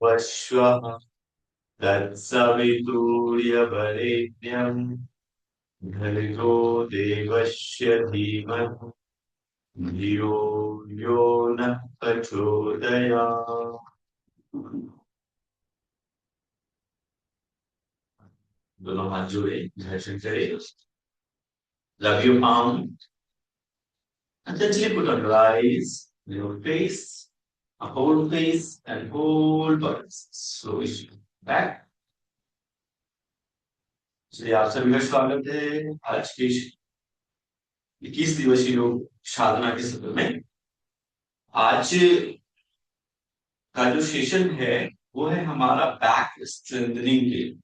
वश्वः तत्सवितुर्यवरेण्यम् भर्गो देवस्य धीमहि धियो यो नः प्रचोदयात्। दोनों हाथ जोड़े घर्षण करे। Rub your palm and gently put on your eyes, your face, a whole face and whole body. Slowly back. चलिए आप सभी का स्वागत है आज के 21 दिवसीय योग साधना के सत्र में। आज का जो सेशन है वो है हमारा बैक स्ट्रेंथनिंग के लिए।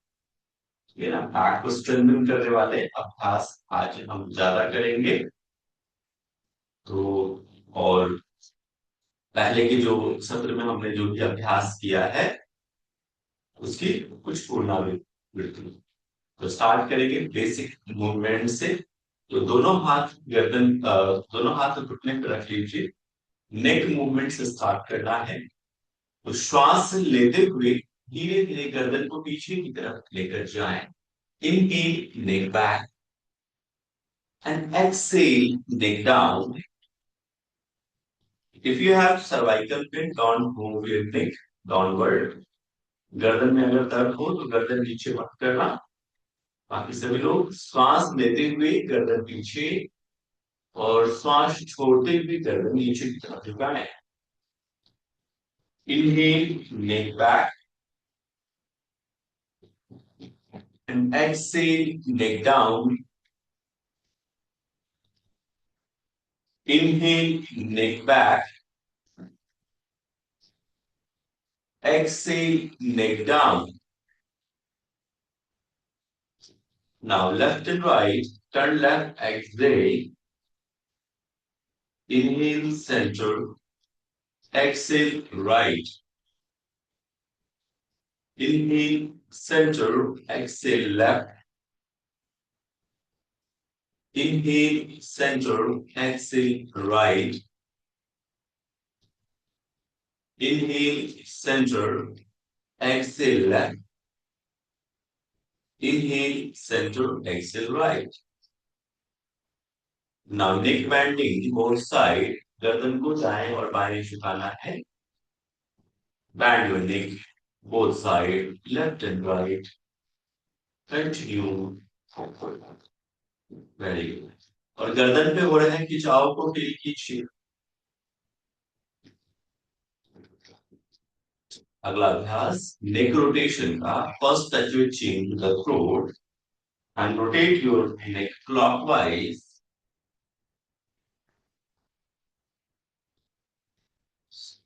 ये ना बैक को स्ट्रेंथन करने वाले अभ्यास आज हम ज्यादा करेंगे। तो और पहले के जो सत्र में हमने जो भी अभ्यास किया है उसकी कुछ पुनरावृत्ति। तो स्टार्ट करेंगे बेसिक मूवमेंट से। तो दोनों हाथ घुटने पर रख लीजिए। नेक मूवमेंट से स्टार्ट करना है। तो श्वास लेते हुए धीरे धीरे गर्दन को पीछे की तरफ लेकर जाएं। Inhale neck back and exhale neck down. If you have cervical pain don't move your neck downward. गर्दन में अगर दर्द हो तो गर्दन नीचे मत करना। बाकी सभी लोग श्वास लेते हुए गर्दन पीछे और श्वास छोड़ते हुए गर्दन नीचे की तरफ झुकाएं। Inhale neck back and exhale neck down. Inhale neck back. Exhale neck down. Now left and right. Turn left, exhale. Inhale center. Exhale right. Inhale center. Exhale left. Inhale center. Exhale right. Inhale center. Exhale left. Inhale center. Exhale right. Now neck bending both side. गर्दन को दाएं और बाएं झुकाना है। Bend your neck both side, left and right. Continue. Very good. और गर्दन पे हो रहे खिंचाव को फील कीजिए। अगला अभ्यास नेक रोटेशन का। First touch your chin to the throat and rotate your neck clockwise.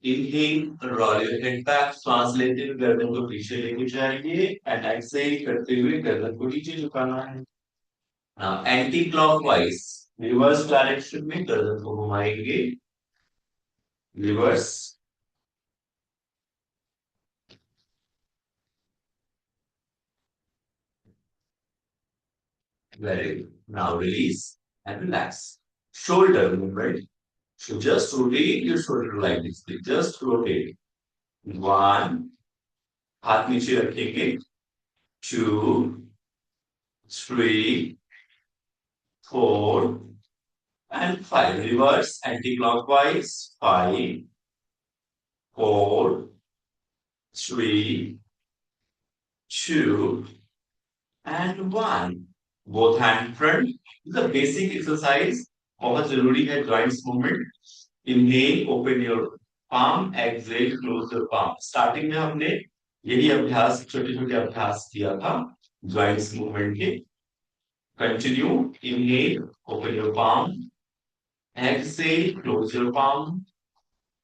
Inhale, roll your head back. सांस लेते हुए गर्दन को पीछे लेके जाइए एंड एक्सहेल करते हुए गर्दन को नीचे झुकाना है। Now anti clockwise reverse direction में गर्दन को घुमाएंगे। Reverse. Very good. Now release and relax. Shoulder movement. So just rotate your shoulder like this. Just rotate. One. हाथ नीचे रखेंगे। Two, three, four, and five. Reverse anti-clockwise. Five, four, three, two, and one. Both hand front. The basic exercise. बहुत जरूरी है joints movement. Inhale, open your palm. Exhale, close your palm. Starting में हमने यही अभ्यास छोटे छोटे अभ्यास किया था joints movement के। Continue. Inhale, open your palm. Exhale, close your palm.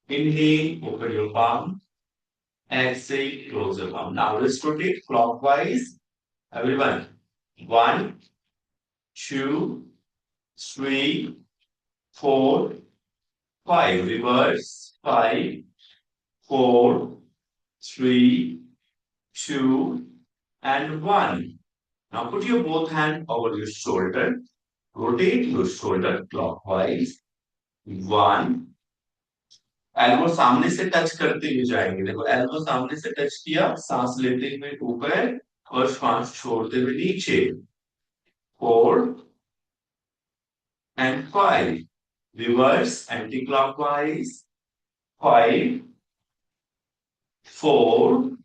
Inhale, open your palm. Exhale, close your palm. Now let's rotate clockwise. Everyone. One, two, three, four, five. Reverse. Five, four, three, two, and one. Now put your both hand over your shoulder. Rotate your shoulder clockwise. One. Elbow सामने से touch करते हुए जाएंगे. देखो elbow सामने से touch किया, सांस लेते हुए ऊपर और श्वास छोड़ते हुए नीचे. Four and five. Reverse anti clockwise. Five, four,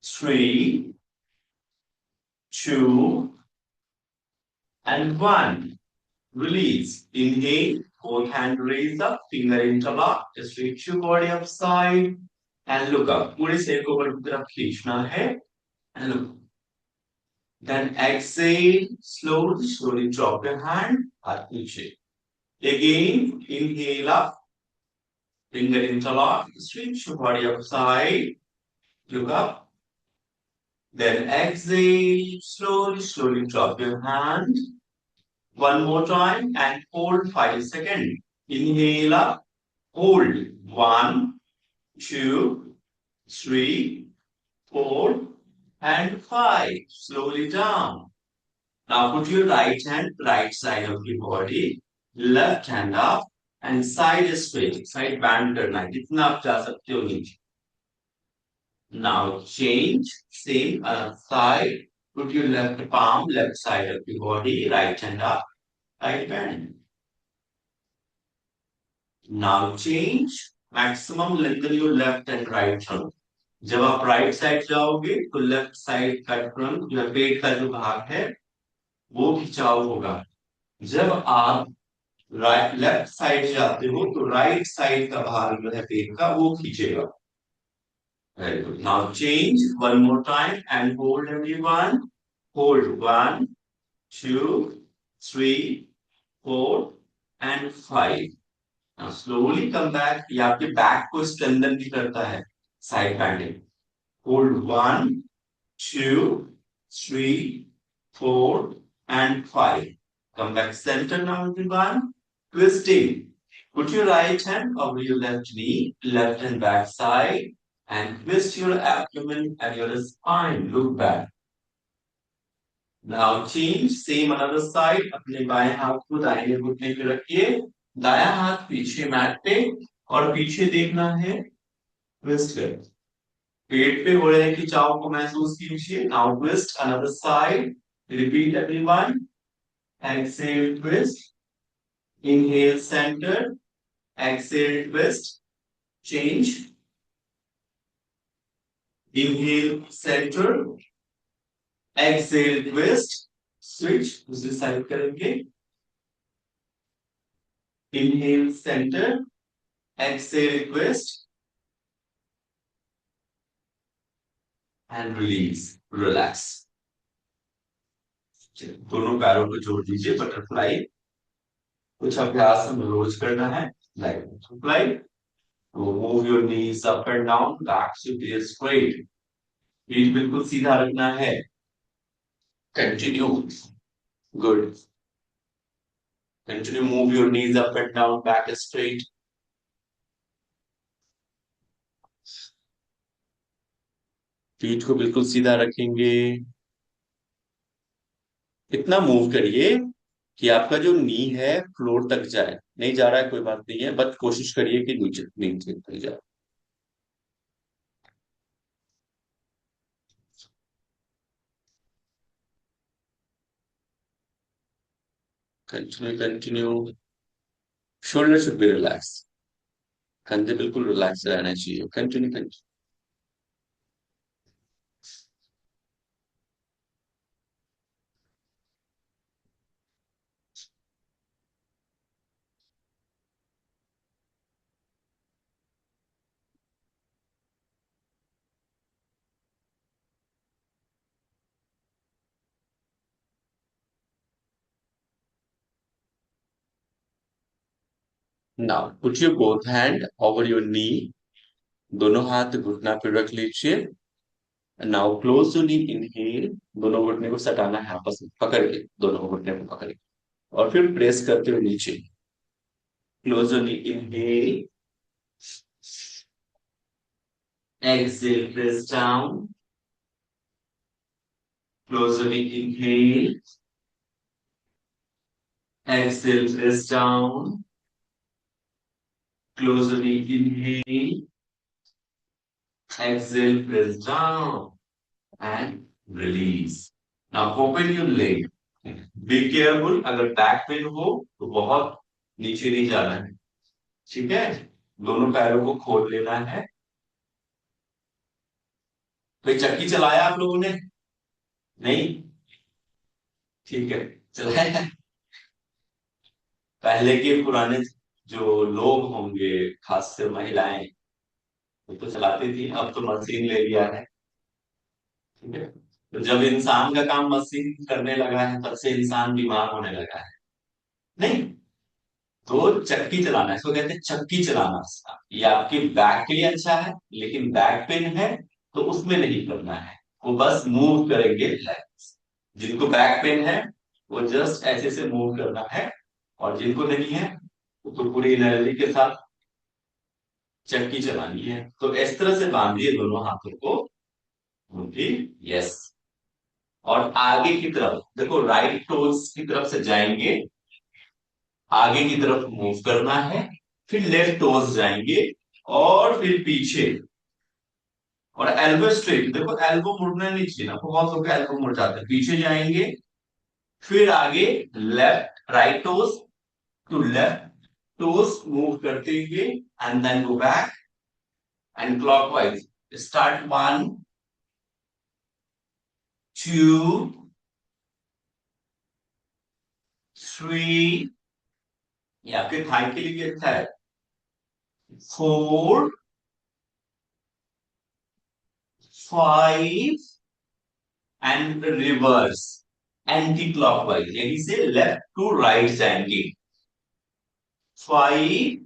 three, two, and one. Release. Inhale. Both hand raise up. Finger interlock. Just reach your body upside and look up. पूरे सिर को ऊपर की तरफ खींचना है and look. Then exhale. Slowly drop your hand. हाथ नीचे. Again, inhale up. Finger interlock. Just reach your body upside. Look up. Then exhale. Slowly drop your hand. One more time and hold 5 seconds. Inhale up, hold. One, two, three, four, and five. Slowly down. Now put your right hand right side of your body, left hand up, and side is straight. Side bend करना है. जितना आप जा सकते हो नीचे. Now change. Same side. Put your left palm, left side of your body, right hand up, right bend. Now change. Maximum lengthen your left and right trunk. जब आप राइट साइड जाओगे तो लेफ्ट साइड का trunk जो पेट का जो भाग है वो खिंचाव होगा. जब आप राइट लेफ्ट साइड जाते हो तो राइट साइड का भाग जो है पेट का वो खींचेगा. Very good. Now change one more time and hold everyone. Hold one, two, three, four, and five. Now slowly come back. ये आपके बैक को स्ट्रेंथन भी करता है. Side bending. Hold one, two, three, four, and five. Come back center now, everyone. Twisting. Put your right hand over your left knee, left and back side, and twist your abdomen and your spine. Look back. Now change. Same another side. अपने बाएं हाथ को दाहिने घुटने पे रखिए. दायां हाथ पीछे मैट पे और पीछे देखना है. ट्विस्ट कर. पेट पे हो रहे खिंचाव को महसूस कीजिए. Now twist another side. Repeat everyone. Exhale twist. Inhale centre. Exhale twist. Change. Inhale centre. Exhale twist. Switch दूसरी साइड करेंगे. Inhale centre. Exhale twist. And release. Relax. दोनों पैरों को जोड़ दीजिए. बटरफ्लाई. कुछ अभ्यास हमें रोज करना है. Like butterfly. Move your knees up and down. Back should be straight. पीठ बिल्कुल सीधा रखना है. Continue. Good. Continue. Move your knees up and down. Back straight. पीठ को बिल्कुल सीधा रखेंगे. इतना मूव करिए कि आपका जो नी है फ्लोर तक जाए. नहीं जा रहा है कोई बात नहीं है, बस कोशिश करिए कि नीचे नीचे तक जाए. Continue continue. Shoulder should be relax. कंधे बिल्कुल रिलैक्स रहना चाहिए. Continue continue. Now put your both hand over your knee. दोनों हाथ घुटना पे रख लीजिए। Now close to knee, inhale, दोनों घुटने को सटाना है आपस में पकड़ के, दोनों घुटने को पकड़ के, और फिर प्रेस करते हुए नीचे। Close to knee, inhale, exhale, press down, close to knee, inhale, exhale, press down, close to knee, inhale, exhale, press down and release. Now open your leg. Be careful, अगर बैक पेन हो तो बहुत नीचे नहीं जाना है, ठीक है। दोनों पैरों को खोल लेना है। कोई चक्की चलाया आप लोगों ने? नहीं? ठीक है, चलाया। पहले के पुराने जो लोग होंगे, खासकर महिलाएं, वो तो चलाती थी, अब तो मशीन ले लिया है, ठीक है। तो जब इंसान का काम मशीन करने लगा है, तब से इंसान बीमार होने लगा है। नहीं, तो चक्की चलाना, इसको कहते हैं चक्की चलाना। ये आपके बैक के लिए अच्छा है, लेकिन बैक पेन है तो उसमें नहीं करना है, वो बस मूव करेंगे legs। जिनको बैक पेन है वो जस्ट ऐसे से मूव करना है, और जिनको नहीं है वो तो पूरी एनर्जी के साथ चक्की चलानी है। तो इस तरह से बांधिए दोनों हाथों को, मुट्ठी। यस। और आगे की तरफ देखो, राइट टोज की तरफ से जाएंगे, आगे की तरफ मूव करना है, फिर लेफ्ट टोज जाएंगे, और फिर पीछे, और एल्बो स्ट्रेट। देखो एल्बो मुड़ना नहीं चाहिए ना, बहुत लोग एल्बो मुड़ जाते हैं। पीछे जाएंगे, फिर आगे, left, right toes to left toes move करते हुए, and then go back and clockwise. Start 1, 2, 3, ये आपके थाई के लिए भी अच्छा है, 4, 5, एंड रिवर्स, एंटी क्लॉकवाइज, यहीं से लेफ्ट टू राइट जाएंगे। 5,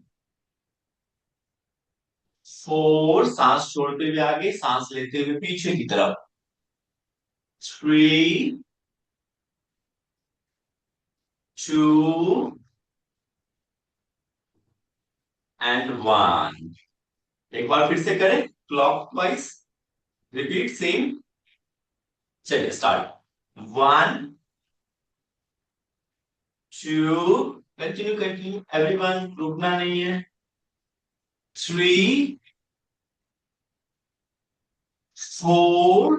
4, सांस छोड़ते हुए आगे, सांस लेते हुए पीछे की तरफ। 3, 2 एंड 1। एक बार फिर से करें क्लॉकवाइज, रिपीट सेम। चलिए स्टार्ट। 1, 2, कंटिन्यू कंटिन्यू, एवरीवन, रुकना नहीं है। 3, 4,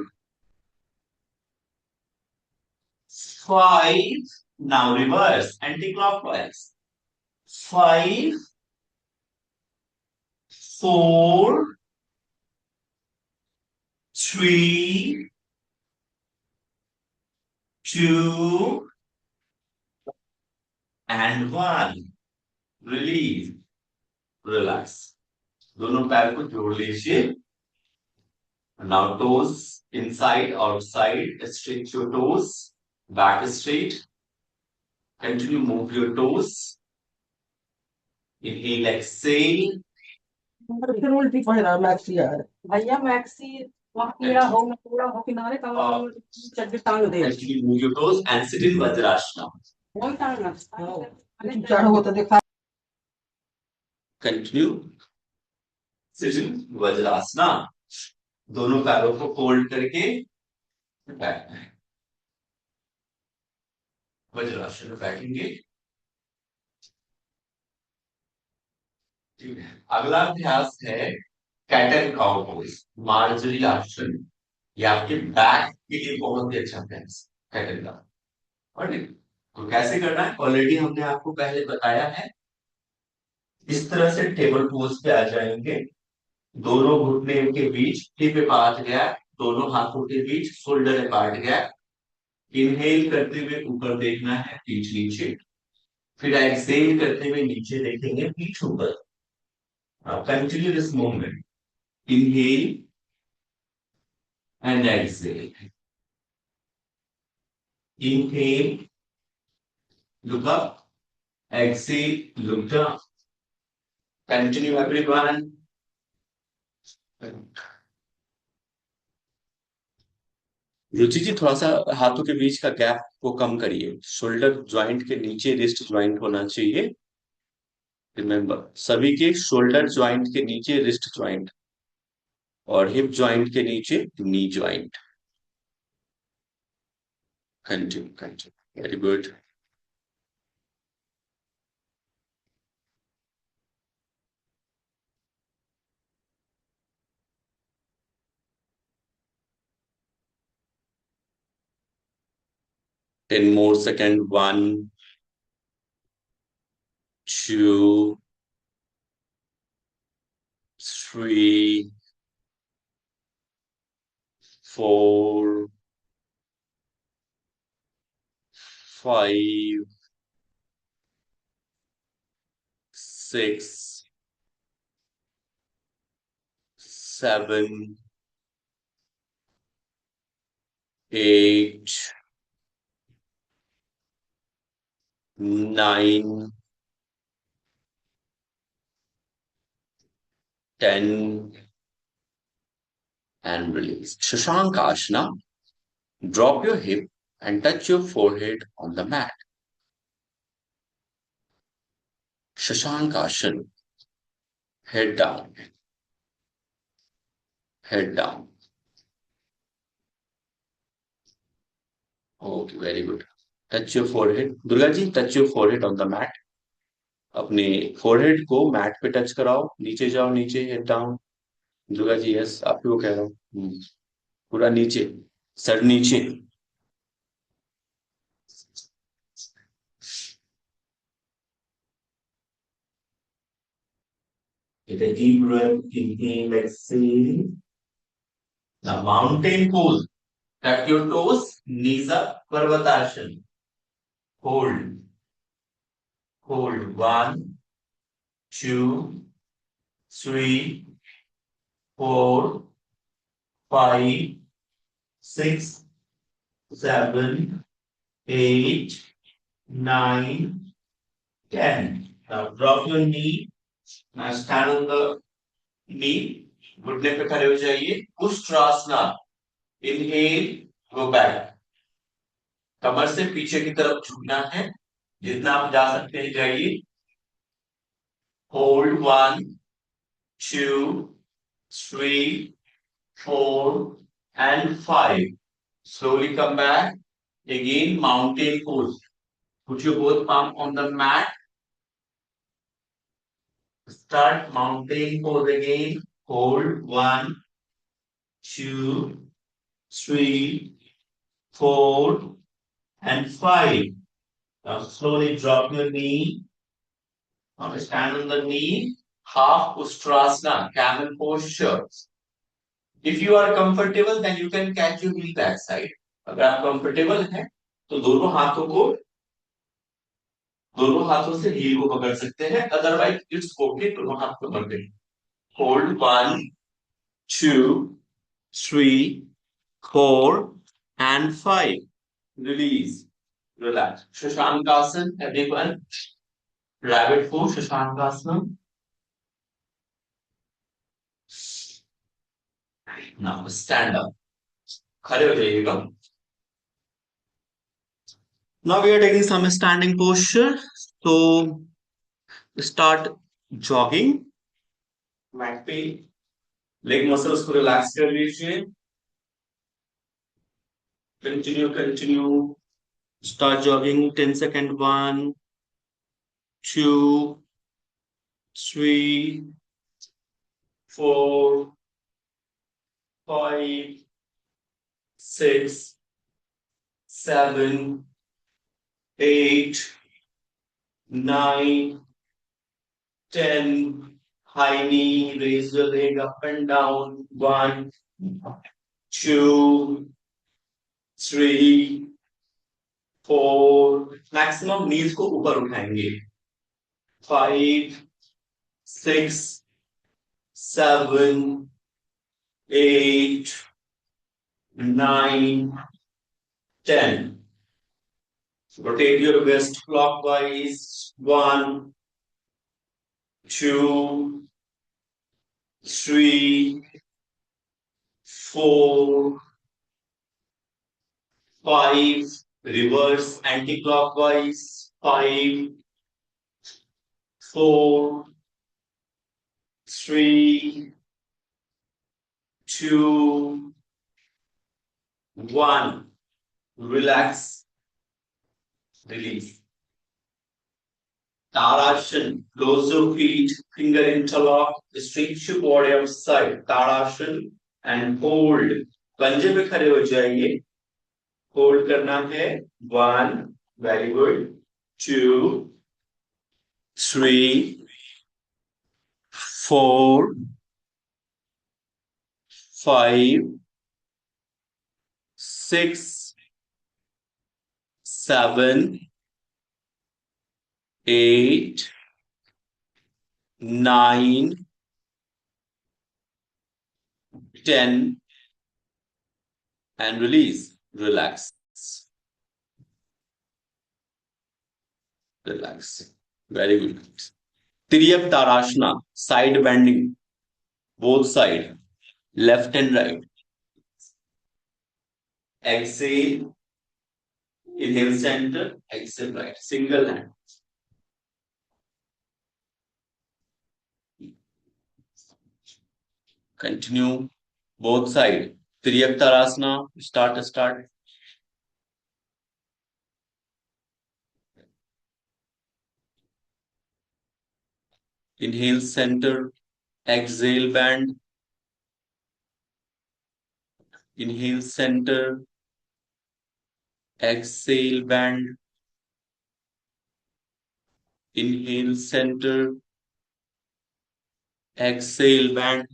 5, now reverse, anti-clockwise। 5, 4, 3, 2 and 1। Release, relax. दोनों पैर को जोड़ लीजिए। Now toes, inside outside, stretch your toes, back straight, continue move your toes, inhale, exhale, फिर उल्टी पड़ रहा मैक्सी यार भैया मैक्सी वहाँ कीड़ा हो मैं कूड़ा हो किनारे कहाँ चड्डी टांग दे continue move your toes and sit in vajrasana. वही टांगना चढ़ हो तो देखा कंटिन्यू सिट इन वज्रासना। दोनों पैरों को फोल्ड करके बैठना है, वज्रासन में बैठेंगे। ठीक है, अगला अभ्यास है cat and cow pose, Marjari asana. ये आपके बैक के लिए बहुत ही अच्छा अभ्यास, कैट एंड काउ। और नहीं, तो कैसे करना है ऑलरेडी हमने आपको पहले बताया है। इस तरह से टेबल पोज पे आ जाएंगे, दोनों घुटने के बीच, हिप अपार्ट गैप, दोनों हाथों के बीच शोल्डर अपार्ट गैप। इनहेल करते हुए ऊपर देखना है, पीठ नीचे, फिर एक्सेल करते हुए नीचे देखेंगे, पीठ ऊपर। Continue this movement, inhale and exhale. Inhale, look up, exhale, look down. Continue everyone. रुचि जी, थोड़ा सा हाथों के बीच का गैप को कम करिए। शोल्डर ज्वाइंट के नीचे रिस्ट ज्वाइंट होना चाहिए। रिमेम्बर, सभी के शोल्डर ज्वाइंट के नीचे रिस्ट ज्वाइंट और हिप ज्वाइंट के नीचे knee joint. Continue continue, very good. 10 more second. 1, 2, 3, 4, 5, 6, 7, 8, 9, 10, and release. Shashank Asana. Drop your hip and touch your forehead on the mat. Shashank Asana. Head down, head down. Okay, very good. Touch your forehead. Durga ji, touch your forehead on the mat. अपने forehead को mat पे touch कराओ, नीचे जाओ, नीचे, head down. Durga ji, yes, आपको वो कह रहा हूँ। पूरा नीचे, सर नीचे। Take a deep breath, inhale, exhale. Now mountain pose. Tuck your toes, knees up, Parvatasana. Hold. Hold. 1, 2, 3, 4, 5, 6, 7, 8, 9, 10. Now drop your knee. Now stand on the knee. घुटने पे खड़े हो जाइए। उष्ट्रासना। Inhale, go back. कमर से पीछे की तरफ झुकना है। जितना आप जा सकते हैं जाइए। Hold 1, 2, 3, 4 and 5. Slowly come back. Again, mountain pose. Put your both palm on the mat. Start mountain pose again. Hold 1, 2, 3, 4 and 5. Now slowly drop your knee. Now stand on the knee. Half Ustrasana, camel posture. If you are comfortable, then you can catch your heel back side. अगर आप comfortable हैं, तो दोनों हाथों से heal को पकड़ सकते हैं। अदरवाइज इट्स ओके, दोनों हाथ पकड़ के hold 1, 2, 3, 4 and 5. Release. Relax. Shashankasana, everyone. Rabbit pose, Shashankasana. Now stand up. खड़े हो जाइएगा। Now we are taking some standing posture. So start jogging. Mat पे लेग मसल्स को रिलैक्स कर लीजिए। Continue. Start jogging. 10 second. 1, 2, 3, 4, 5, 6, 7, 8, 9, 10. High knee, raise your leg up and down. 1, 2, 3, 4. Maximum नीज को ऊपर उठाएंगे। 5, 6, 7, 8, 9, 10. Rotate your wrist clockwise. 1, 2, 3, 4, 5, reverse anti-clockwise, 5, 4, 3, 2, 1. Relax, release. Tadasana, close your feet, finger interlock, stretch your body outside. Tadasana and hold. पंजे पे खड़े हो जाइए. Hold करना है. 1, very good. 2, 3, 4, 5, 6, 7, 8, 9, 10, and release. Relax. Relax. Very good. Tiryak Tarashna, side bending, both side, left and right. Exhale, inhale center, exhale right. Single hand. Continue both side. Tiryak Tarasana, start. Inhale center, exhale bend. Inhale center, exhale bend. Inhale center, exhale bend.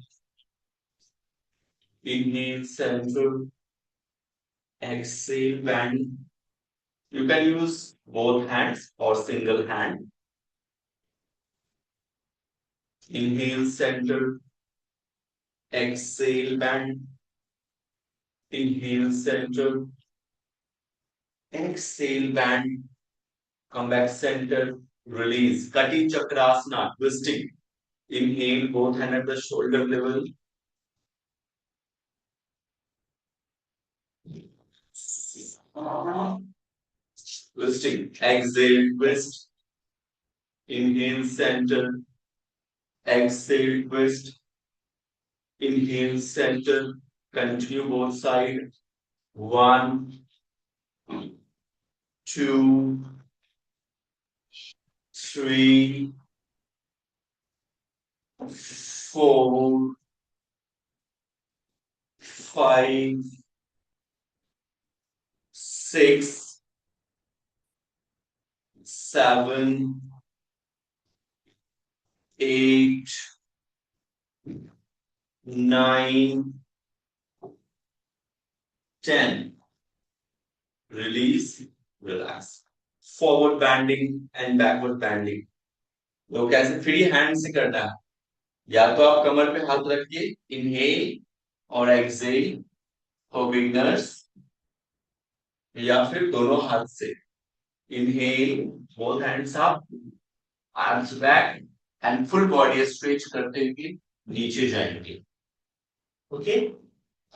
Inhale center, exhale bend. You can use both hands or single hand. Inhale center, exhale bend. Inhale center, exhale bend. Come back center, release. Kati Chakrasana, twisting. Inhale, both hands at the shoulder level. Twisting. Exhale, twist. Inhale, center. Exhale, twist. Inhale, center. Continue both sides. 1, 2, 3, 4, 5, 6, 7, 8, 9, 10. Release, relax. Forward bending and backward bending. लोग कैसे free hand से करना है. या तो आप कमर पे हाथ रखिए, इनहेल और एक्सहेल फॉर बिगिनर्स, या फिर दोनों हाथ से. Inhale, both hands up, arms back and full body stretch करते हुए नीचे जाएंगे. ओके.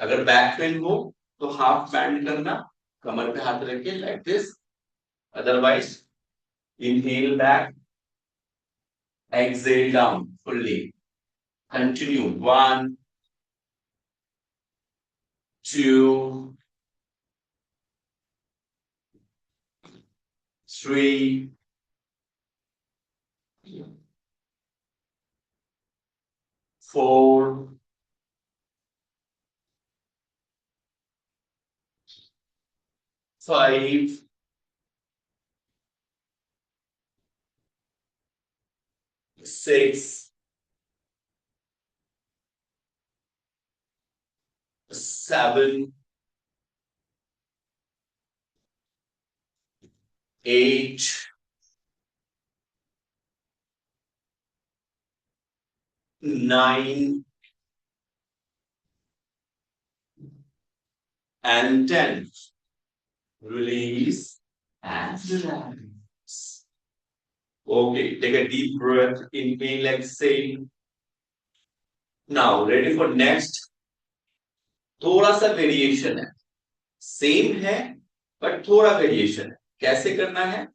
अगर बैक पेन हो तो हाफ बैंड करना, कमर पे हाथ रख के like this. Otherwise inhale back, exhale down fully. Continue. 1, 2, 3, 4, 5, 6, 7, 8, 9, and 10. Release and relax. Okay, take a deep breath. Inhale, exhale. Now, ready for next थोड़ा सा वेरिएशन है, सेम है बट थोड़ा वेरिएशन है। कैसे करना है,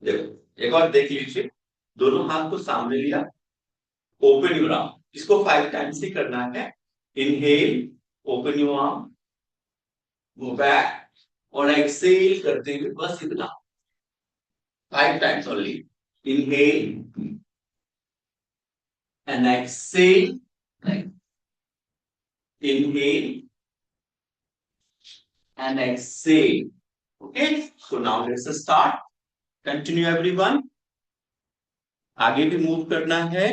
देखो एक और देख लीजिए। दोनों हाथ को सामने लिया, ओपन योर आर्म, इसको 5 टाइम्स ही करना है। Inhale, open your arm, go back, और एक्सेल करते हुए बस इतना, 5 times only. Inhale and exhale, right? Inhale and exhale. Okay, so now let's start. Continue everyone. आगे भी मूव करना है।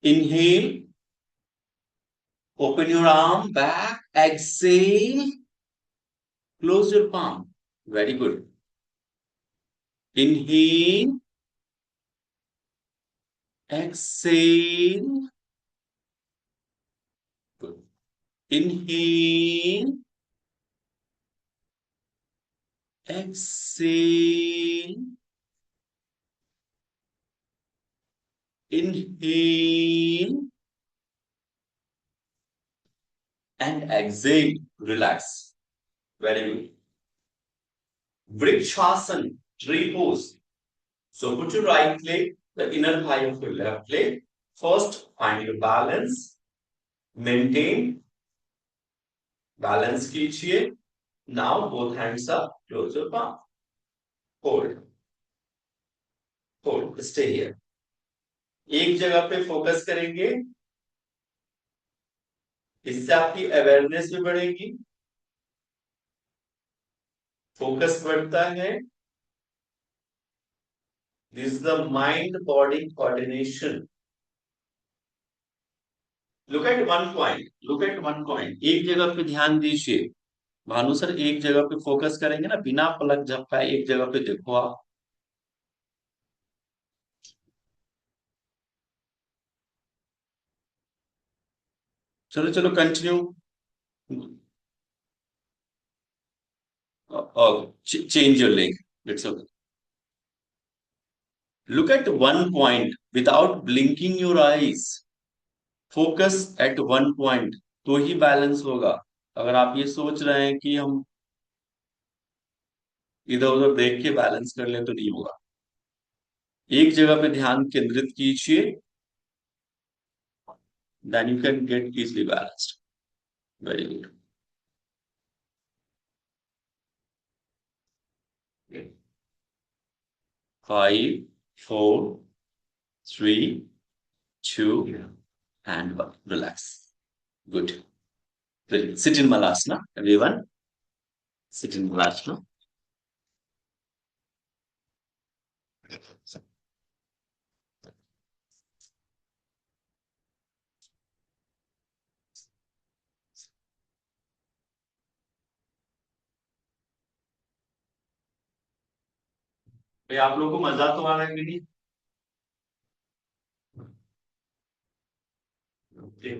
Inhale, open your arm back, exhale, close your palm. Very good. Inhale, exhale. Good. Inhale, exhale. Inhale and exhale. Relax. Very good. Vrikshasana, tree pose. So put your right leg, the inner thigh of your left leg. First, find your balance. Maintain. Balance कीजिए. Now both hands up. Close your palm. Hold. Hold. Stay here. एक जगह पे focus करेंगे, इससे आपकी awareness भी बढ़ेगी, focus बढ़ता है. This is the mind body coordination. Look at one point, look at one point. एक जगह पे ध्यान दीजिए. भानु सर एक जगह पे फोकस करेंगे ना, बिना पलक झपकाए एक जगह पे देखो आप. चलो चलो continue. Change your leg. It's okay. Look at one point without blinking your eyes. Focus at one point, तो ही बैलेंस होगा. अगर आप ये सोच रहे हैं कि हम इधर उधर देख के बैलेंस कर ले तो नहीं होगा. एक जगह पे ध्यान केंद्रित कीजिए, then you can get easily balanced. Very good. Okay. 5, 4, 3, 2, and 1. Relax. Good. Brilliant. Sit in Malasana, everyone. Sit in Malasana. भाई आप लोगों को मजा तो आ रहा है कि नहीं? Okay.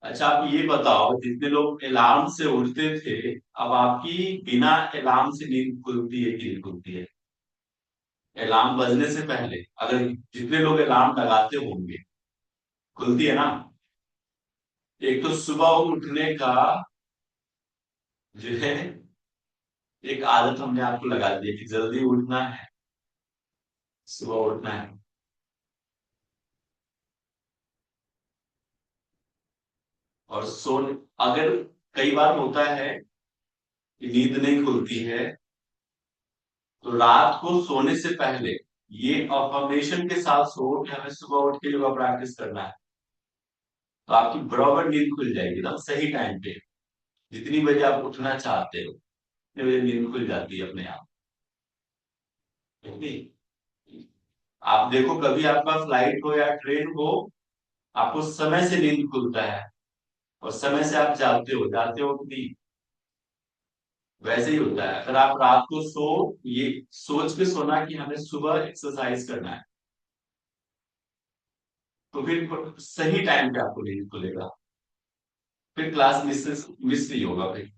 अच्छा आप ये बताओ, जितने लोग अलार्म से उठते थे, अब आपकी बिना अलार्म से नींद खुलती है कि नहीं खुलती है? अलार्म बजने से पहले अगर जितने लोग अलार्म लगाते होंगे, खुलती है ना? एक तो सुबह उठने का जो है एक आदत हमने आपको लगा दी है कि जल्दी उठना है, सुबह उठना है. और सोने, अगर कई बार होता है कि नींद नहीं खुलती है, तो रात को सोने से पहले ये अफर्मेशन के साथ सो कि हमें सुबह उठ के योगा प्रैक्टिस करना है, तो आपकी बराबर नींद खुल जाएगी ना सही टाइम पे. जितनी बजे आप उठना चाहते हो उतनी बजे नींद खुल जाती है अपने आप. ठीक? आप देखो कभी आपका फ्लाइट हो या ट्रेन हो, आपको समय से नींद खुलता है और समय से आप जाते हो कि नहीं? वैसे ही होता है. अगर आप रात को सो, ये सोच के सोना कि हमें सुबह एक्सरसाइज करना है, तो फिर सही टाइम पे आपको नींद खुलेगा, फिर क्लास मिस नहीं होगा भाई.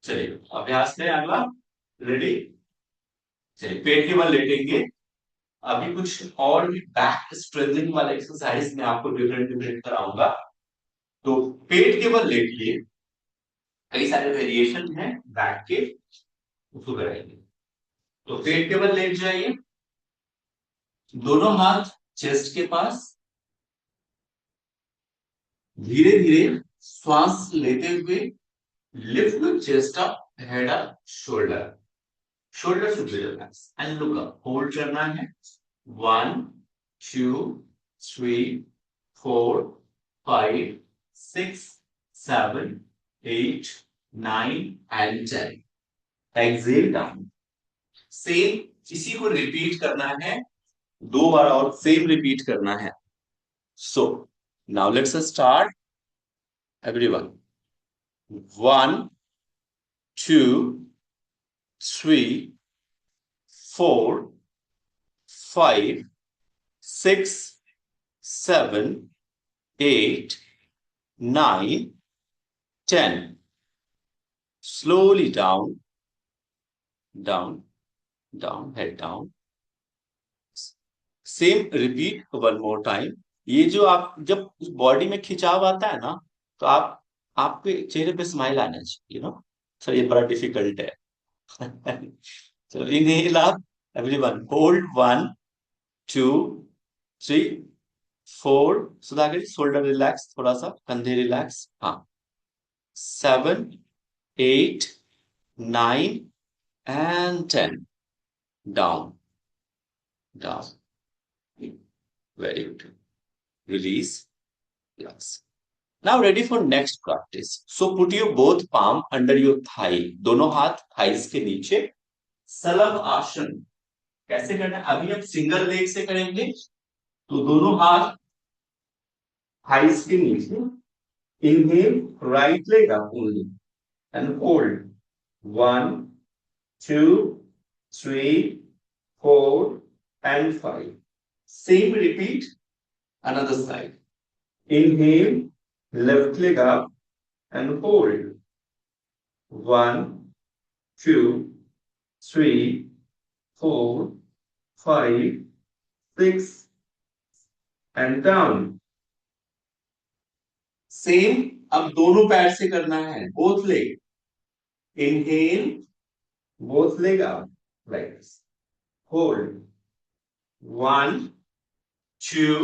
चलिए अभ्यास में अगला. रेडी? चलिए पेट के बल लेटेंगे. अभी कुछ और भी बैक स्ट्रेंथनिंग वाले एक्सरसाइज में आपको डिफरेंट डिफरेंट कराऊंगा। तो पेट के बल लेटिए, कई सारे वेरिएशन हैं बैक के, उसको कराएंगे। तो पेट के बल लेट जाइए, दोनों हाथ चेस्ट के पास, धीरे धीरे श्वास लेते हुए lift your chest up, head up, shoulder, shoulder should be relax and look up. Hold करना है 1 2 3 4 5 6 7 8 9 एंड 10। Exhale down. सेम इसी को रिपीट करना है, 2 बार और सेम रिपीट करना है। So now let's start everyone. 1 2 3 4 5 6 7 8 9 10। Slowly down, down, down, head down. Same repeat 1 more time। ये जो आप जब बॉडी में खिंचाव आता है ना, तो आप आपके चेहरे पे स्माइल आना चाहिए, सर ये बड़ा डिफिकल्ट है। चलो इनहेल आप, everyone hold 1 2 3 4, Sudhakar shoulder relax, थोड़ा सा कंधे रिलैक्स, हाँ, 7 8 9 and 10। Down, down. Very good. Release, relax. Now ready for next practice. So put your both palm under your thigh. दोनों हाथ thighs के नीचे। सलभ आसन कैसे करना है? अभी हम सिंगल लेग से करेंगे, तो दोनों हाथ thighs के नीचे। Inhale, right leg up only and hold 1 2 3 4 and 5. Same repeat, another side. Inhale, left leg up and hold 1 2 3 4 5 6 and down. Same अब दोनों पैर से करना है, both leg. Inhale, both leg up like this. Hold 1 2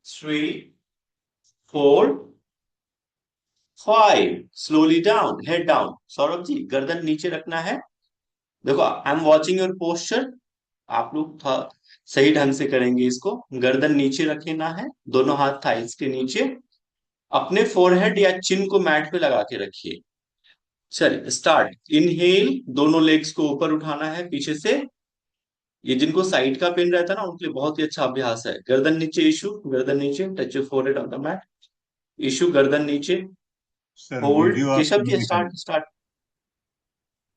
3 4 5। Slowly down, head down. Saurabh ji गर्दन नीचे रखना है। देखो I am watching your posture, आप लोग सही ढंग से करेंगे इसको। गर्दन नीचे रखना है, दोनों हाथ थाइस के नीचे, अपने फोरहेड या चिन को मैट पे लगा के रखिए। चलिए स्टार्ट। इनहेल, दोनों लेग्स को ऊपर उठाना है पीछे से। ये जिनको साइड का पेन रहता है ना, उनके लिए बहुत ही अच्छा अभ्यास है। गर्दन नीचे, इशू गर्दन नीचे, touch your forehead on the mat, इशू गर्दन नीचे, सर होल्ड। वीडियो आपका केशव नहीं जी दिखाई, स्टार्ट स्टार्ट।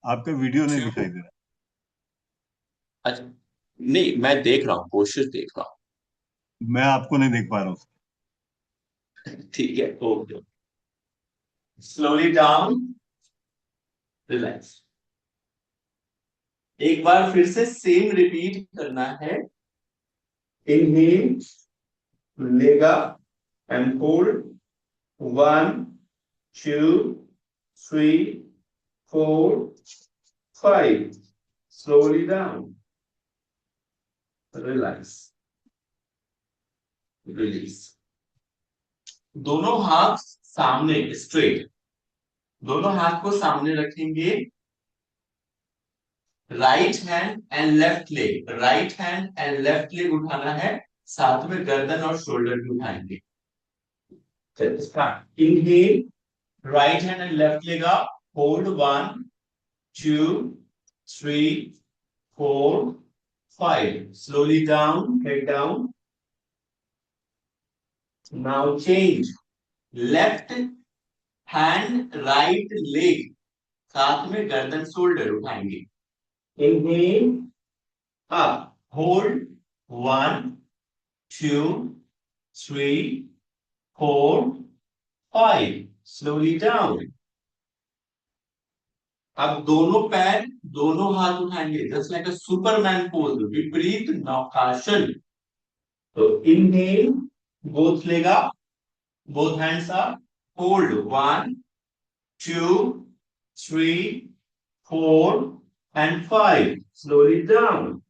आपका वीडियो नहीं दिखाई दे अच्छा, नहीं मैं देख रहा हूँ, कोशिश देख रहा रहा, मैं आपको नहीं देख पा रहा हूँ। हूँ। ठीक है, ओके। Slowly down, relax. एक बार फिर से सेम रिपीट करना है। Inhale, leg up and hold 1 2 3 4 5। Slowly down, relax, release. दोनों हाथ सामने स्ट्रेट, दोनों हाथ को सामने रखेंगे। Right hand and left leg, right hand and left leg उठाना है, साथ में गर्दन और शोल्डर भी उठाएंगे। Start. Inhale, right hand and left leg up, hold 1 2 3 4 5। Slowly down, head down. Now change, left hand right leg, साथ में गर्दन शोल्डर उठाएंगे। Inhale, up, hold 1 2 3 4 5। Slowly down, अब दोनों पैर, दोनों हाथ उठाएंगे, जस्ट लाइक अ सुपरमैन पोज, विपरीत नौकासन। तो इनहेल, बोथ लेगा, both hands up, hold 1, 2, 3, 4 and 5. Slowly down.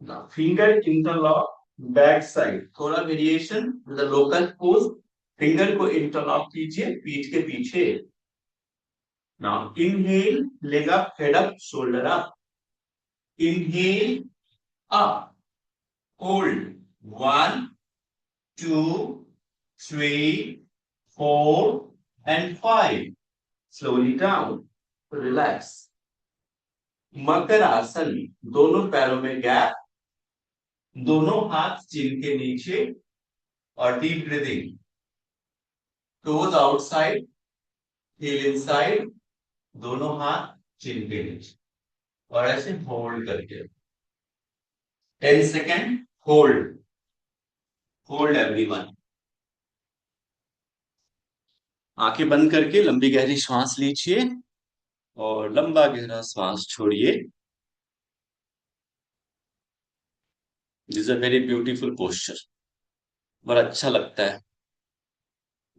Now finger interlock back side. थोड़ा variation with the local pose. Finger को इंटरलॉक कीजिए पीठ के पीछे. Now inhale, leg up, head up, shoulder up. Inhale, up. Hold 1, 2, 3, 4 and 5. Slowly down. Relax. मकर आसन, दोनों पैरों में गैप, दोनों हाथ चिन के नीचे और deep breathing. Toes outside, heel inside, दोनों हाथ चिन के नीचे और ऐसे होल्ड करके 10 सेकेंड. Hold, hold everyone. आंखें बंद करके लंबी गहरी श्वास लीजिए और लंबा गहरा श्वास छोड़िए. This a very beautiful posture. बड़ा अच्छा लगता है.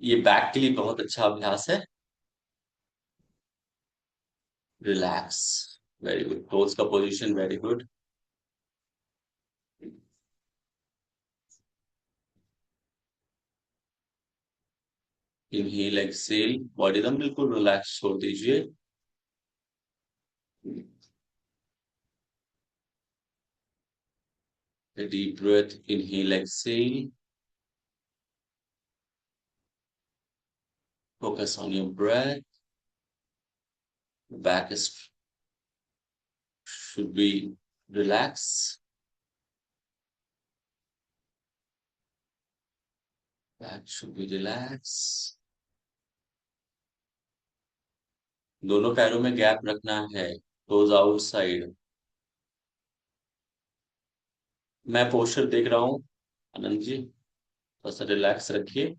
ये बैक के लिए बहुत अच्छा अभ्यास है. रिलैक्स. Very good. टोज का position very good. Inhale, exhale. Body एकदम बिल्कुल रिलैक्स छोड़ दीजिए. A deep breath. Inhale, exhale. Focus on your breath. The back is should be relaxed. Back should be relaxed. दोनों पैरों में गैप रखना है. Toes outside. मैं पोस्चर देख रहा हूं. आनंद जी थोड़ा सा रिलैक्स रखिए.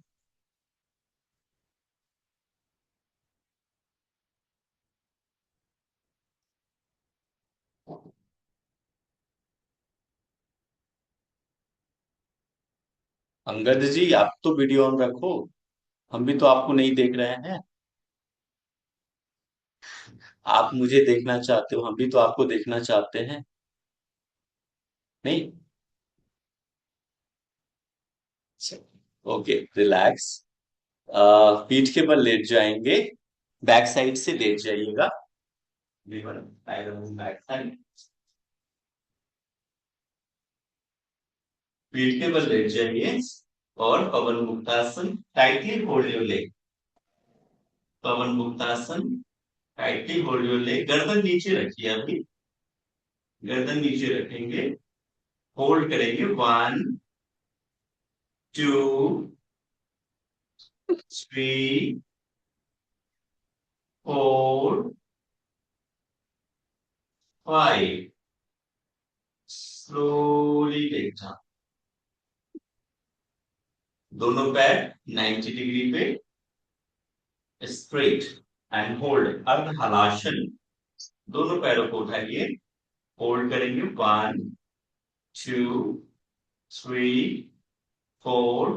अंगद जी आप तो वीडियो ऑन रखो. हम भी तो आपको नहीं देख रहे हैं. आप मुझे देखना चाहते हो, हम भी तो आपको देखना चाहते हैं. नहीं. ओके. रिलैक्स. पीठ के बल लेट जाएंगे. बैक साइड से लेट जाइएगा. Back side. पीठ के बल लेट जाइए और Pawanmuktasana. Tightly hold your leg. Pawanmuktasana. Tightly hold your leg. गर्दन नीचे रखिए. अभी गर्दन नीचे रखेंगे. होल्ड करेंगे 1, 2, 3, 4, 5. Slowly take down. दोनों पैर 90 डिग्री पे स्ट्रेट एंड होल्ड. अर्ध हलासन. दोनों पैरों को उठाइए. होल्ड करेंगे 1, 2, 3, 4,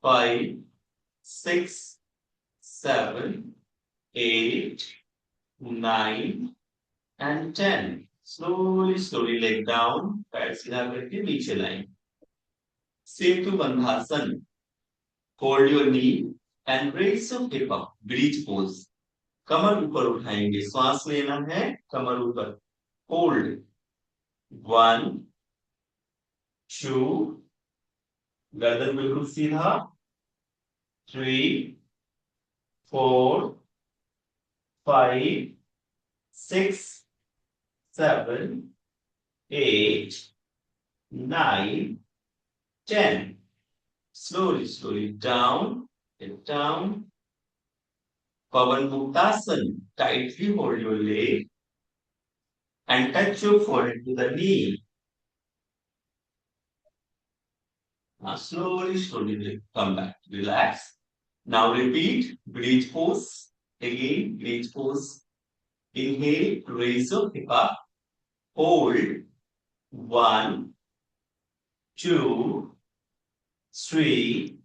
5, 6, 7, 8, 9 and 10. Slowly leg down. पैर सीधा करके नीचे लाएं. सेतु bandhasana. Hold your knee and raise your hip up. Bridge pose. कमर ऊपर उठाएंगे. श्वास लेना है. कमर ऊपर. Hold 1, 2. गर्दन बिल्कुल सीधा. 3, 4, 5, 6, 7, 8, 9, 10. Slowly down, get down. Pavan Muktasan. Tightly hold your leg and touch your forehead to the knee. Now slowly come back. Relax. Now repeat. Breathe pose. Again, breathe pose. Inhale, raise your hip up. Hold. 1, 2, 3,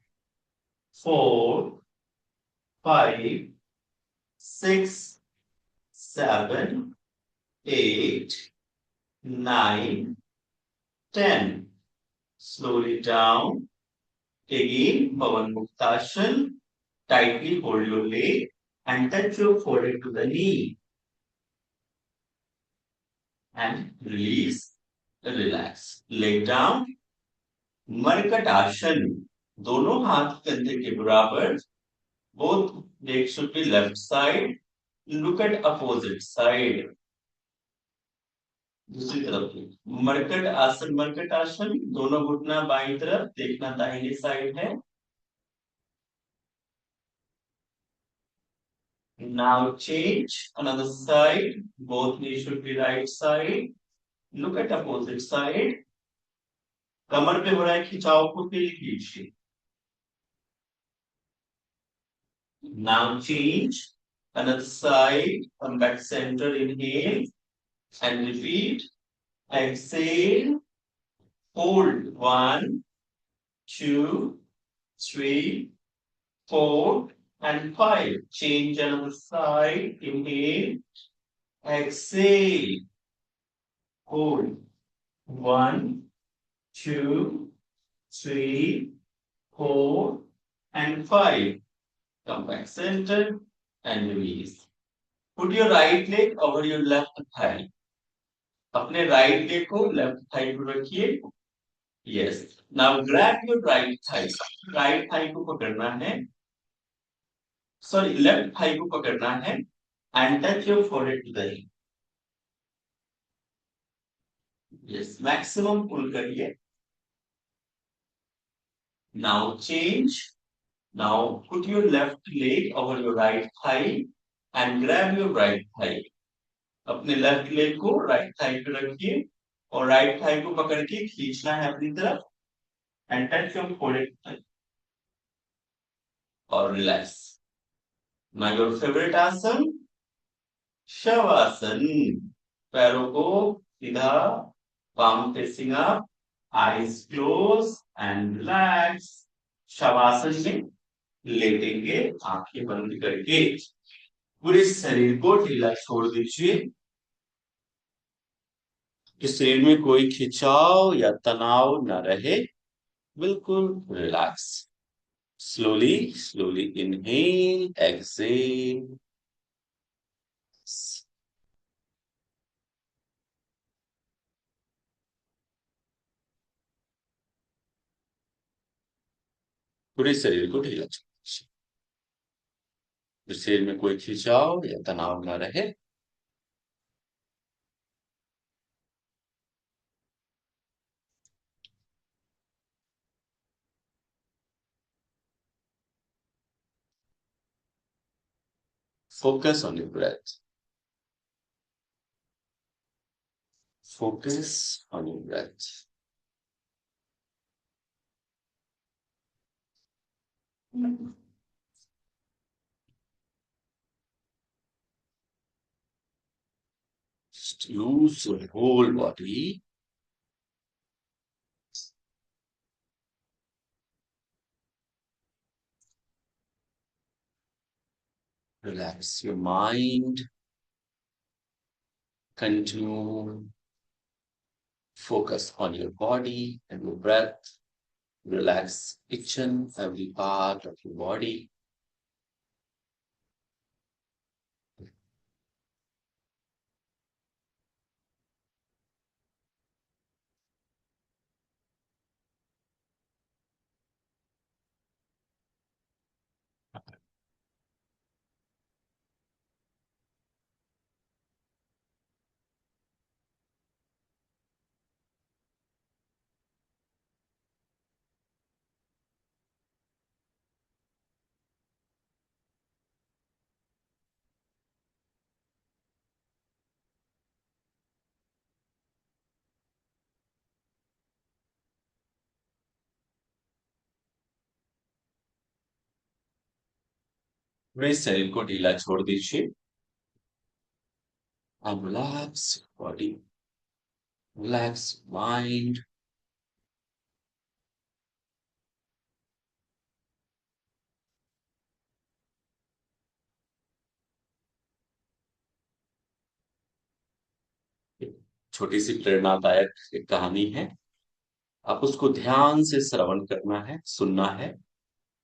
4, 5, 6, 7, 8, 9, 10. Slowly down. Again, Pawan Muktasana. Tightly hold your leg and touch your forehead to the knee. And release, relax. Leg down. मरकट आसन. दोनों हाथ कंधे के बराबर. Both legs should be left side. Look at opposite side. दूसरी तरफ मरकट आसन दोनों घुटना बाईं तरफ देखना दाहिनी साइड है. Now change another side. Both knees should be right side. Look at opposite side. कमर पे हो रहा है खिंचाव को कीजिए. Now change another side. Come back center. Inhale and repeat. Exhale. Hold. 1, 2, 3, 4, and 5. Change another side. Inhale. Exhale. Hold. 1, 2, 3, 4, and 5. Come back center and release. Put your right leg over your left thigh. अपने right leg को left thigh पर रखिए. Yes. Now grab your right thigh. Right thigh को पकड़ना है. Sorry, left thigh को पकड़ना है. And touch your forehead to the knee. Yes. Maximum pull करिए. Now change. Now put your left leg over your right thigh and grab your right thigh. अपने left leg को right thigh पे रखिए और right thigh को पकड़ के खींचना है अपनी तरफ एंड टच योर फोrehead और रिलैक्स. नाउ योर फेवरेट आसन शवासन. पैरों को सीधा, palm facing up, eyes close and relax. Shavasana में लेटेंगे आंखें बंद करके. पूरे शरीर को ढीला छोड़ दीजिए कि शरीर में कोई खिंचाव या तनाव न रहे. बिल्कुल रिलैक्स. slowly inhale, exhale. पूरे शरीर को ढीला छोड़. शरीर में कोई खिंचाव या तनाव न रहे. Focus on your breath. Focus on your breath. Just use your whole body. Relax your mind. Continue. Focus on your body and your breath. Relax each and every part of your body. पूरे शरीर को ढीला छोड़ दीजिए। अब relax body, relax mind. छोटी सी प्रेरणादायक एक कहानी है, आप उसको ध्यान से श्रवण करना है, सुनना है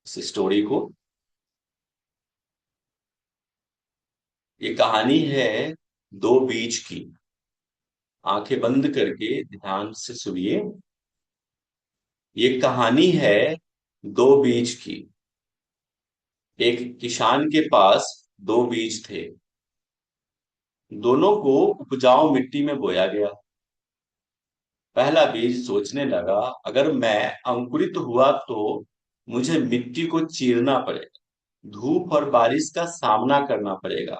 इस स्टोरी को। ये कहानी है दो बीज की। आंखें बंद करके ध्यान से सुनिए। ये कहानी है दो बीज की। एक किसान के पास दो बीज थे। दोनों को उपजाऊ मिट्टी में बोया गया। पहला बीज सोचने लगा, अगर मैं अंकुरित हुआ तो मुझे मिट्टी को चीरना पड़ेगा, धूप और बारिश का सामना करना पड़ेगा,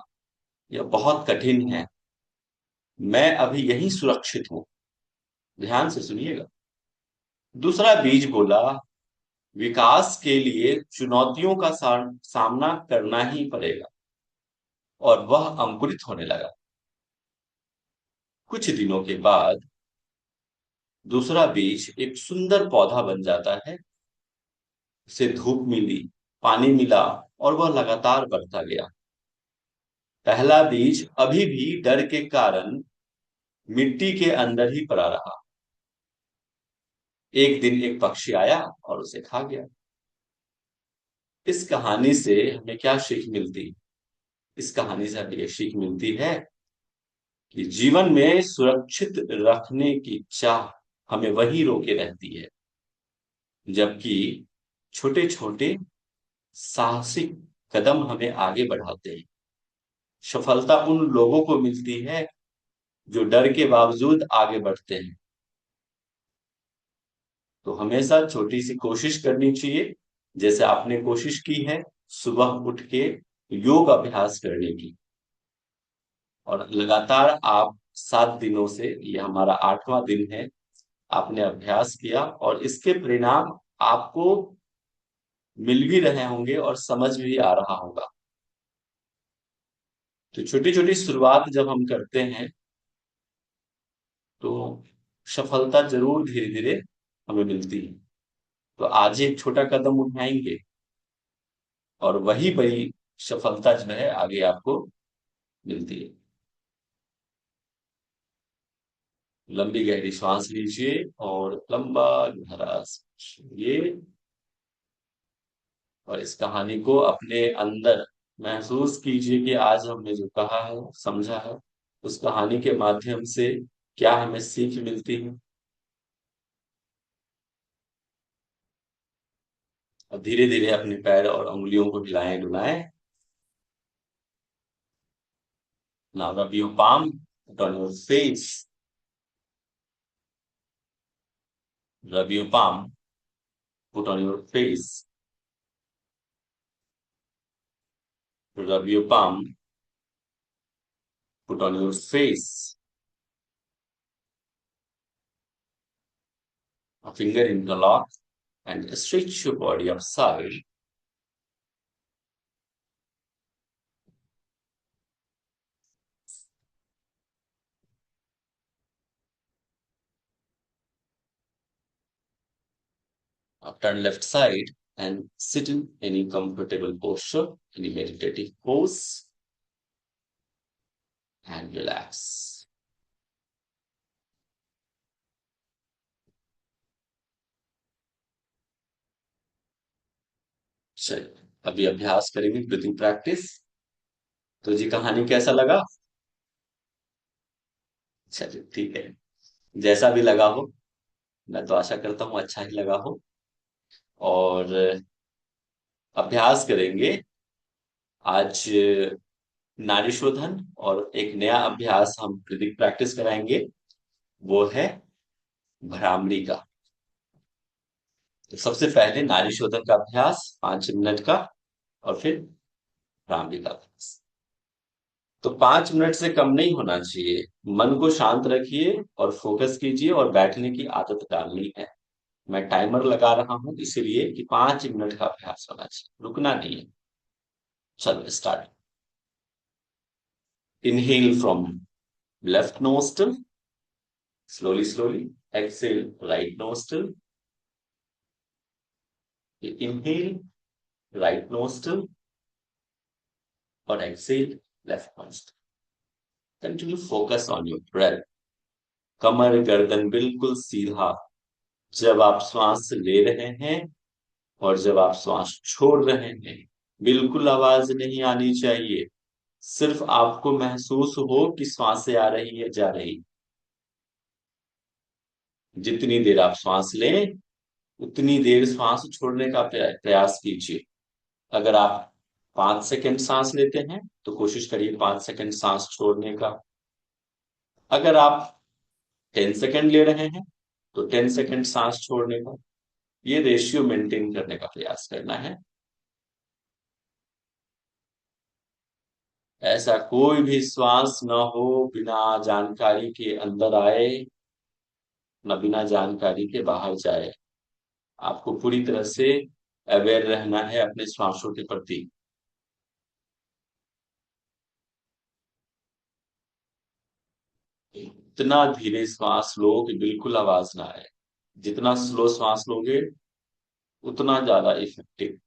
यह बहुत कठिन है। मैं अभी यहीं सुरक्षित हूं। ध्यान से सुनिएगा। दूसरा बीज बोला, विकास के लिए चुनौतियों का सामना करना ही पड़ेगा, और वह अंकुरित होने लगा। कुछ दिनों के बाद दूसरा बीज एक सुंदर पौधा बन जाता है। उसे धूप मिली, पानी मिला, और वह लगातार बढ़ता गया। पहला बीज अभी भी डर के कारण मिट्टी के अंदर ही पड़ा रहा। एक दिन एक पक्षी आया और उसे खा गया। इस कहानी से हमें क्या सीख मिलती? इस कहानी से हमें ये सीख मिलती है कि जीवन में सुरक्षित रखने की चाह हमें वही रोके रहती है, जबकि छोटे छोटे साहसिक कदम हमें आगे बढ़ाते हैं। सफलता उन लोगों को मिलती है जो डर के बावजूद आगे बढ़ते हैं। तो हमेशा छोटी सी कोशिश करनी चाहिए, जैसे आपने कोशिश की है सुबह उठ के योग अभ्यास करने की, और लगातार आप 7 दिनों से, ये हमारा 8वां दिन है, आपने अभ्यास किया और इसके परिणाम आपको मिल भी रहे होंगे और समझ भी आ रहा होगा। तो छोटी छोटी शुरुआत जब हम करते हैं तो सफलता जरूर धीरे धीरे हमें मिलती है। तो आज एक छोटा कदम उठाएंगे और वही बड़ी सफलता जो है आगे आपको मिलती है। लंबी गहरी सांस लीजिए और लंबा गहरा सांस छोड़िए, और इस कहानी को अपने अंदर महसूस कीजिए कि आज हमने जो कहा है, समझा है, उस कहानी के माध्यम से क्या हमें सीख मिलती है। अब धीरे धीरे अपने पैर और उंगलियों को हिलाएं डुलाएं। Now rub your palm, put on your face. Rub your palm, put on your face. Rub your palm, put on your face. A finger interlock and stretch your body upside. Turn left side and sit in any comfortable posture, any meditative pose, and relax. चलिए अभी अभ्यास करेंगे, breathing practice. तो जी कहानी कैसा लगा? चलिए ठीक है, जैसा भी लगा हो, मैं तो आशा करता हूँ अच्छा ही लगा हो। और अभ्यास करेंगे आज नाड़ी शोधन, और एक नया अभ्यास हम ब्रीदिंग प्रैक्टिस कराएंगे, वो है भ्रामरी का। तो सबसे पहले नाड़ी शोधन का अभ्यास 5 मिनट का, और फिर भ्रामरी का अभ्यास। तो 5 मिनट से कम नहीं होना चाहिए। मन को शांत रखिए और फोकस कीजिए, और बैठने की आदत डालनी है। मैं टाइमर लगा रहा हूं इसीलिए कि 5 मिनट का अभ्यास होना चाहिए, रुकना नहीं है। चलो start. Inhale from left nostril, slowly slowly exhale right nostril, inhale right nostril और exhale left nostril। Continue focus on your breath. कमर गर्दन बिल्कुल सीधा जब आप श्वास ले रहे हैं और जब आप श्वास छोड़ रहे हैं। बिल्कुल आवाज नहीं आनी चाहिए, सिर्फ आपको महसूस हो कि सांसें आ रही है जा रही। जितनी देर आप श्वास लें उतनी देर श्वास छोड़ने का प्रयास कीजिए। अगर आप 5 सेकंड सांस लेते हैं तो कोशिश करिए 5 सेकंड सांस छोड़ने का। अगर आप 10 सेकंड ले रहे हैं तो 10 सेकंड सांस छोड़ने का। ये रेशियो मेंटेन करने का प्रयास करना है। ऐसा कोई भी श्वास न हो बिना जानकारी के अंदर आए, न बिना जानकारी के बाहर जाए। आपको पूरी तरह से अवेयर रहना है अपने श्वासों के प्रति। इतना धीरे श्वास लो कि बिल्कुल आवाज ना आए। जितना स्लो श्वास लोगे उतना ज्यादा इफेक्टिव।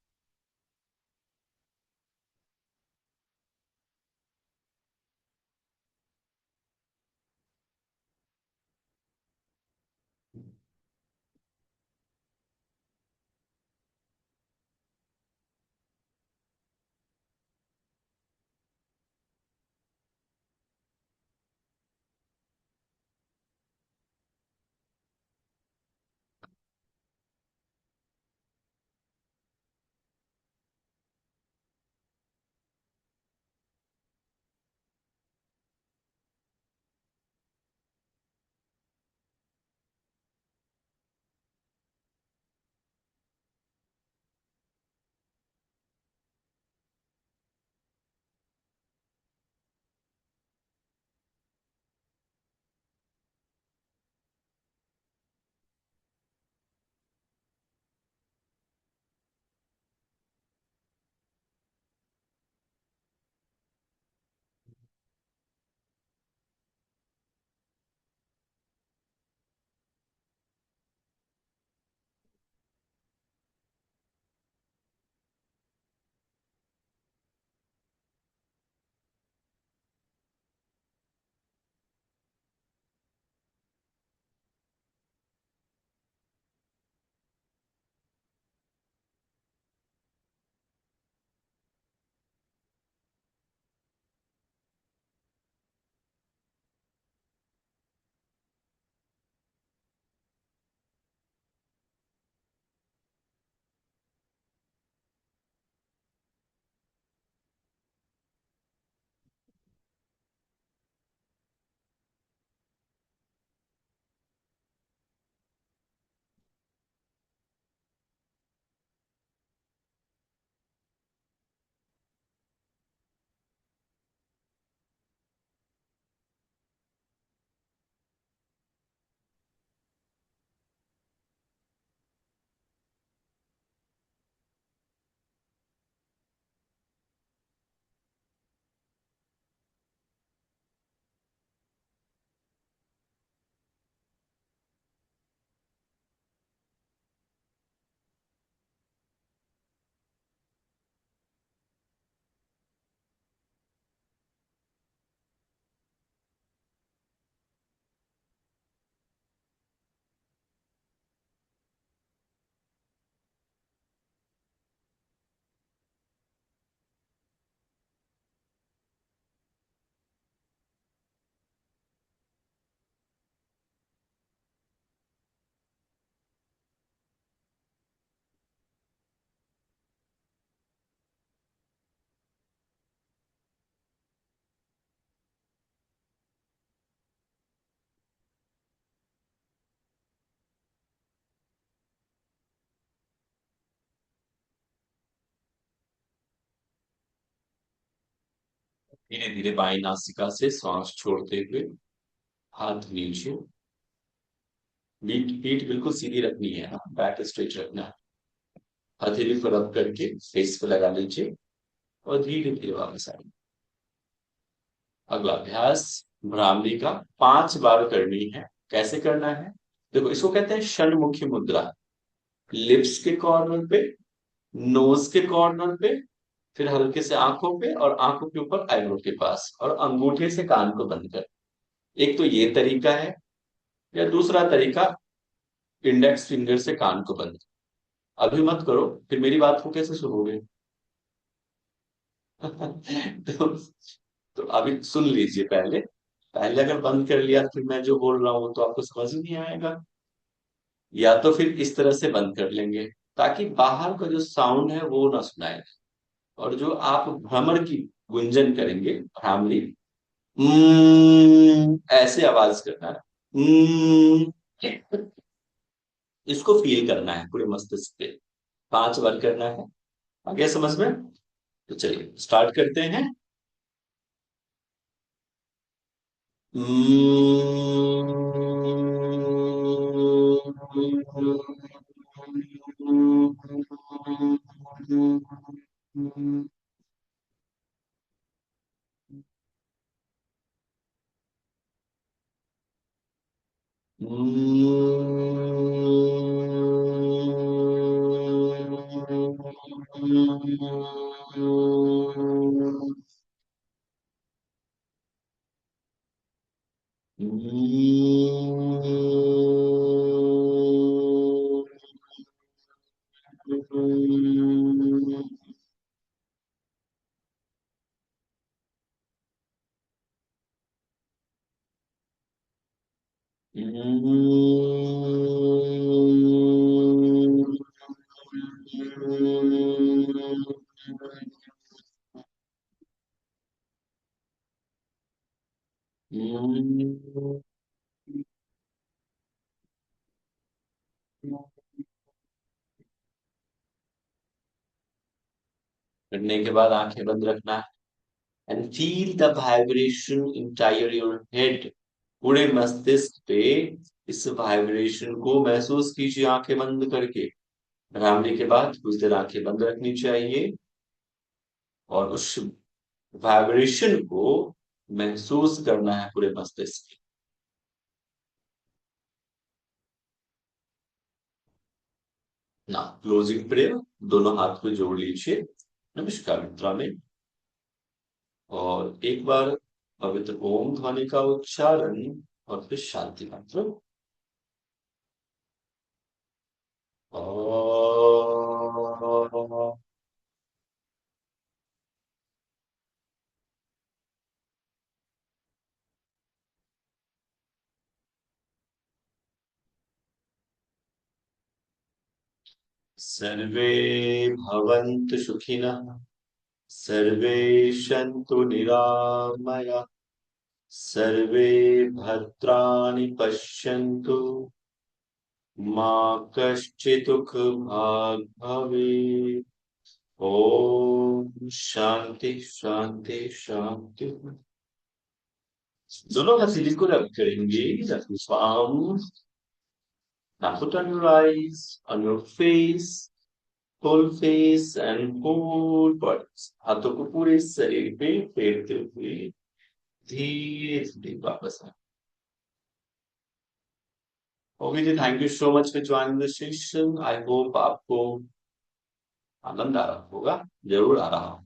धीरे धीरे बाई नासिका से श्वास छोड़ते हुए हाथ नीचे। पीठ पीठ बिल्कुल सीधी रखनी है, बैक स्ट्रेट रखना है। हथेली को रब करके फेस पे लगा लीजिए और धीरे धीरे वापस आएंगे। अगला अभ्यास भ्रामरी का 5 बार करनी है। कैसे करना है? देखो, इसको कहते हैं षणमुखी मुद्रा। लिप्स के कॉर्नर पे, नोज के कॉर्नर पे, फिर हल्के से आंखों पे, और आंखों के ऊपर आईब्रो के पास, और अंगूठे से कान को बंद कर। एक तो ये तरीका है, या दूसरा तरीका इंडेक्स फिंगर से कान को बंद। अभी मत करो, फिर मेरी बात को कैसे सुनोगे? तो, तो अभी सुन लीजिए पहले। पहले अगर बंद कर लिया फिर मैं जो बोल रहा हूं तो आपको समझ ही नहीं आएगा। या तो फिर इस तरह से बंद कर लेंगे, ताकि बाहर का जो साउंड है वो ना सुनाए, और जो आप भ्रमर की गुंजन करेंगे, भ्रामरी, ऐसे आवाज करना है। इसको फील करना है पूरे मस्तिष्क पे। 5 बार करना है। आगे समझ में? तो चलिए स्टार्ट करते हैं। करने के बाद आंखें बंद रखना है। And feel the vibration entire your head. पूरे मस्तिष्क पे इस वाइब्रेशन को महसूस कीजिए आंखें बंद करके। भ्रामरी के बाद कुछ देर आंखें बंद रखनी चाहिए, और उस वाइब्रेशन को महसूस करना है पूरे मस्तिष्क। ना क्लोजिंग प्रेयर, दोनों हाथ को जोड़ लीजिए नमस्कार मुद्रा में, और एक बार पवित्र ओम ध्वनि का उच्चारण, और फिर शांति मंत्र। और सर्वे भवन्तु सुखिनः, सर्वे सन्तु निरामया, सर्वे भद्राणि पश्यन्तु, मा कश्चित् दुःखभाग् भवेत्। ओम शांति शांति शांति। दोनों हथेली को रब करेंगे। palm, now put on your eyes, on your face, whole face and whole body। हाथों को पूरे शरीर पे फेरते हुए धीरे धीरे वापस आए। ओके जी, thank you so much for joining the session. I hope आपको आनंद आ रहा होगा, जरूर आ रहा हो।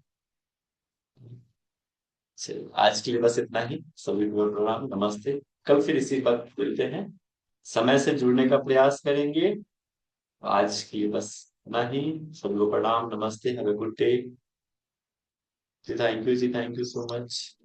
चलिए आज के लिए बस इतना ही। सभी को प्रणाम, नमस्ते। कल फिर इसी वक्त मिलते हैं, समय से जुड़ने का प्रयास करेंगे। आज के लिए बस इतना ही। सभी को प्रणाम, नमस्ते, हैव अ गुड डे। जी थैंक यू, जी थैंक यू सो मच।